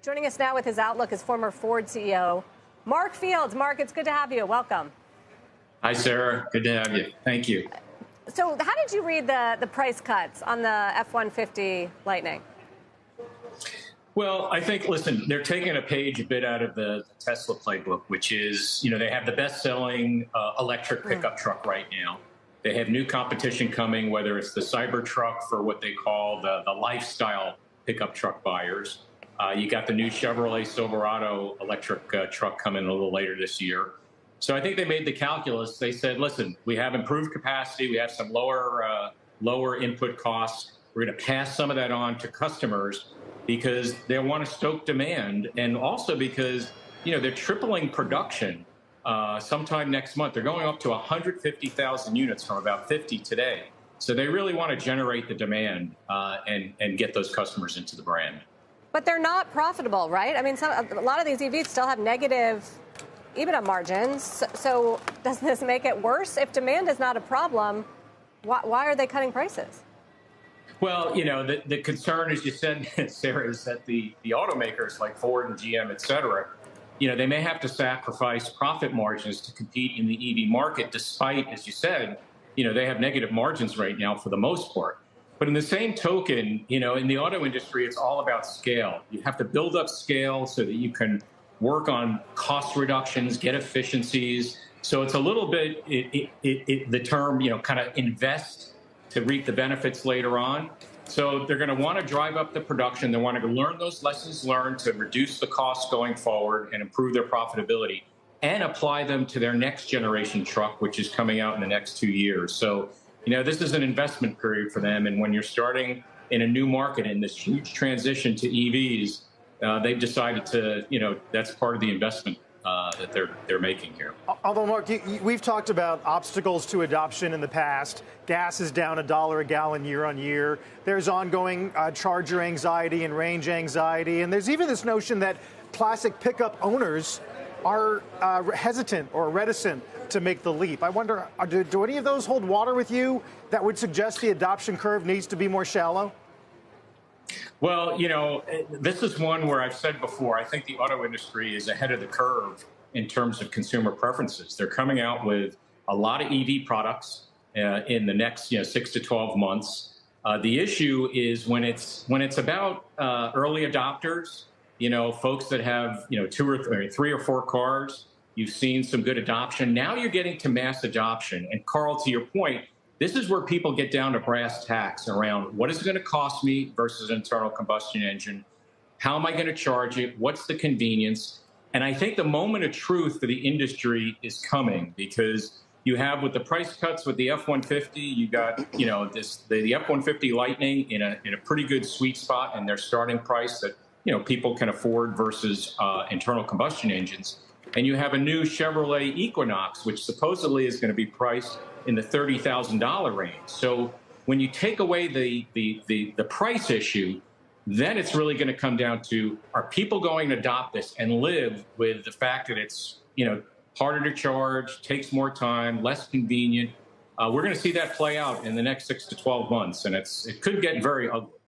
Joining us now with his outlook is former Ford CEO, Mark Fields. Mark, it's good to have you. Welcome. Hi, Sarah. Good to have you. Thank you. So how did you read the price cuts on the F-150 Lightning? Well, I think, listen, they're taking a page a bit out of the Tesla playbook, which is, they have the best-selling electric pickup truck right now. They have new competition coming, whether it's the Cybertruck for what they call the lifestyle pickup truck buyers. You got the new Chevrolet Silverado electric truck coming a little later this year. So I think they made the calculus. They said, listen, we have improved capacity. We have some lower input costs. We're going to pass some of that on to customers because they want to stoke demand. And also because, they're tripling production sometime next month. They're going up to 150,000 units from about 50 today. So they really want to generate the demand and get those customers into the brand. But they're not profitable, right? I mean, a lot of these EVs still have negative EBITDA margins. So does this make it worse? If demand is not a problem, why are they cutting prices? Well, the concern, as you said, Sarah, is that the automakers like Ford and GM, et cetera, they may have to sacrifice profit margins to compete in the EV market, despite, as you said, they have negative margins right now for the most part. But in the same token, in the auto industry, it's all about scale. You have to build up scale so that you can work on cost reductions, get efficiencies. So it's a little bit, the term, kind of invest to reap the benefits later on. So they're going to want to drive up the production. They want to learn those lessons learned to reduce the costs going forward and improve their profitability and apply them to their next generation truck, which is coming out in the next 2 years. So, this is an investment period for them. And when you're starting in a new market in this huge transition to EVs, they've decided to, that's part of the investment that they're making here. Although, Mark, we've talked about obstacles to adoption in the past. Gas is down $1 a gallon year on year. There's ongoing charger anxiety and range anxiety. And there's even this notion that classic pickup owners are hesitant or reticent to make the leap. I wonder, do any of those hold water with you that would suggest the adoption curve needs to be more shallow? Well, this is one where I've said before, I think the auto industry is ahead of the curve in terms of consumer preferences. They're coming out with a lot of EV products in the next 6 to 12 months. The issue is when it's about early adopters, folks that have 2 or 3 or 4 cars. You've seen some good adoption. Now you're getting to mass adoption. And Carl, to your point, this is where people get down to brass tacks around what is it going to cost me versus an internal combustion engine? How am I going to charge it? What's the convenience? And I think the moment of truth for the industry is coming because you have with the price cuts with the F-150, you got, the F-150 Lightning in a pretty good sweet spot and their starting price that, people can afford versus internal combustion engines. And you have a new Chevrolet Equinox, which supposedly is going to be priced in the $30,000 range. So when you take away the price issue, then it's really going to come down to, are people going to adopt this and live with the fact that it's, harder to charge, takes more time, less convenient? We're going to see that play out in the next 6 to 12 months, and it could get very ugly.